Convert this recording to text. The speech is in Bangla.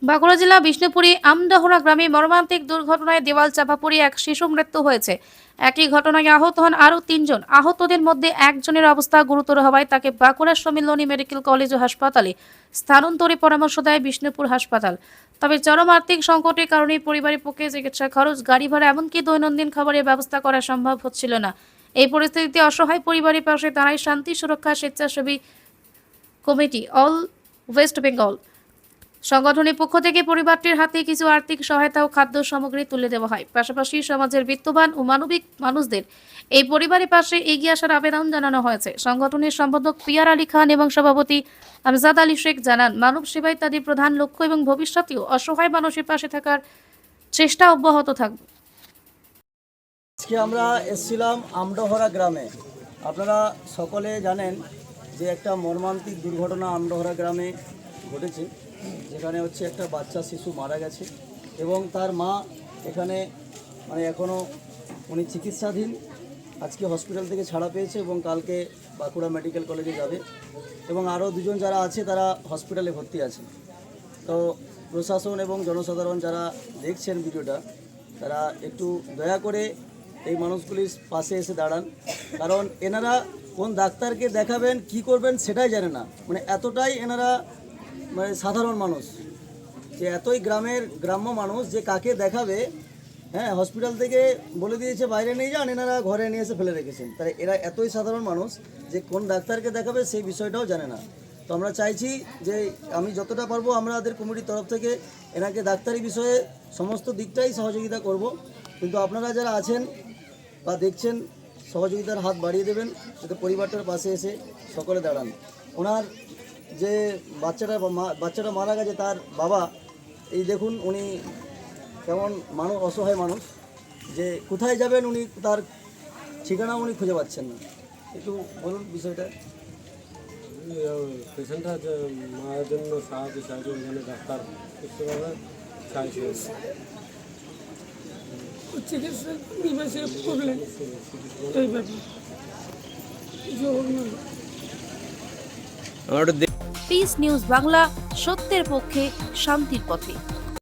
বাঁকুড়া জেলা বিষ্ণুপুরী আমডাহরা গ্রামে মর্মান্তিক দুর্ঘটনায় দেওয়াল চাপা পড়ে এক শিশু মৃত্যু হয়েছে। একই ঘটনায় আহত হন আরও 3 জন। আহতদের মধ্যে একজনের অবস্থা গুরুতর হওয়ায় তাকে বাঁকুড়া সম্মিলনী মেডিকেল কলেজ ও হাসপাতালে স্থানান্তরে পরামর্শ দেয় বিষ্ণুপুর হাসপাতাল। তবে চরম আর্থিক সংকটের কারণে পরিবারের পক্ষে চিকিৎসা খরচ, গাড়ি ভাড়া, এমনকি দৈনন্দিন খাবারের ব্যবস্থা করা সম্ভব হচ্ছিল না। এই পরিস্থিতিতে অসহায় পরিবারের পাশে দাঁড়ায় শান্তি সুরক্ষা স্বেচ্ছাসেবী কমিটি অল ওয়েস্ট বেঙ্গল। সংগঠনের পক্ষ থেকে পরিবারটির হাতে কিছু আর্থিক সহায়তা ও খাদ্য সামগ্রী তুলে দেওয়া হয়। পাশাপাশি সমাজের বিত্তবান ও মানবিক মানুষদের এই পরিবারের পাশে এগিয়ে আসার আবেদন জানানো হয়েছে। সংগঠনের সম্পাদক পিয়ার আলী খান এবং সভাপতি আমজাদ আলী শেখ জানান, মানব সেবাই তাদের প্রধান লক্ষ্য এবং ভবিষ্যতেও অসহায় মানুষের পাশে থাকার চেষ্টা অব্যাহত থাকবে। আজকে আমরা এসেছিলাম আমডহরা গ্রামে। আপনারা সকলে জানেন যে একটা মর্মান্তিক দুর্ঘটনা আমডহরা গ্রামে ঘটেছে, যেখানে হচ্ছে একটা বাচ্চা শিশু মারা গেছে এবং তার মা এখানে এখনও উনি চিকিৎসাধীন। আজকে হসপিটাল থেকে ছাড়া পেয়েছে এবং কালকে বাঁকুড়া মেডিকেল কলেজে যাবে এবং আরও 2জন যারা আছে তারা হসপিটালে ভর্তি আছে। তো প্রশাসন এবং জনসাধারণ যারা দেখছেন ভিডিওটা, তারা একটু দয়া করে এই মানুষগুলির পাশে এসে দাঁড়ান, কারণ এনারা কোন ডাক্তারকে দেখাবেন কি করবেন সেটাই জানে না। এতটাই এনারা সাধারণ মানুষ, যে এতই গ্রাম্য মানুষ যে কাকে দেখাবে, হ্যাঁ, হসপিটাল থেকে বলে দিয়েছে বাইরে নিয়ে যান, এনারা ঘরে নিয়ে এসে ফেলে রেখেছেন। তাই এরা এতই সাধারণ মানুষ যে কোন ডাক্তারকে দেখাবে সেই বিষয়টাও জানে না। তো আমরা চাইছি যে আমি যতটা পারবো আমাদের কমিটির তরফ থেকে এনাকে ডাক্তারি বিষয়ে সমস্ত দিকটাই সহযোগিতা করব, কিন্তু আপনারা যারা আছেন বা দেখছেন সহযোগিতার হাত বাড়িয়ে দেবেন, যাতে পরিবারটার পাশে এসে সকলে দাঁড়ান। ওনার যে বাচ্চাটা মারা গেছে তার বাবা, এই দেখুন উনি কেমন মানুষ, অসহায় মানুষ, যে কোথায় যাবেন উনি, তার ঠিকানা উনি খুঁজে পাচ্ছেন না। একটু বলুন বিষয়টা। পেশেন্টটা যে মায়ের জন্য সাহায্য চাইছে, ওইখানে ডাক্তার সুস্থভাবে চাইছে। চিকিৎসা নিবাসে করলেন এই ব্যাপার পিস নিউজ বাংলা, সত্যের পক্ষে, শান্তির পথে।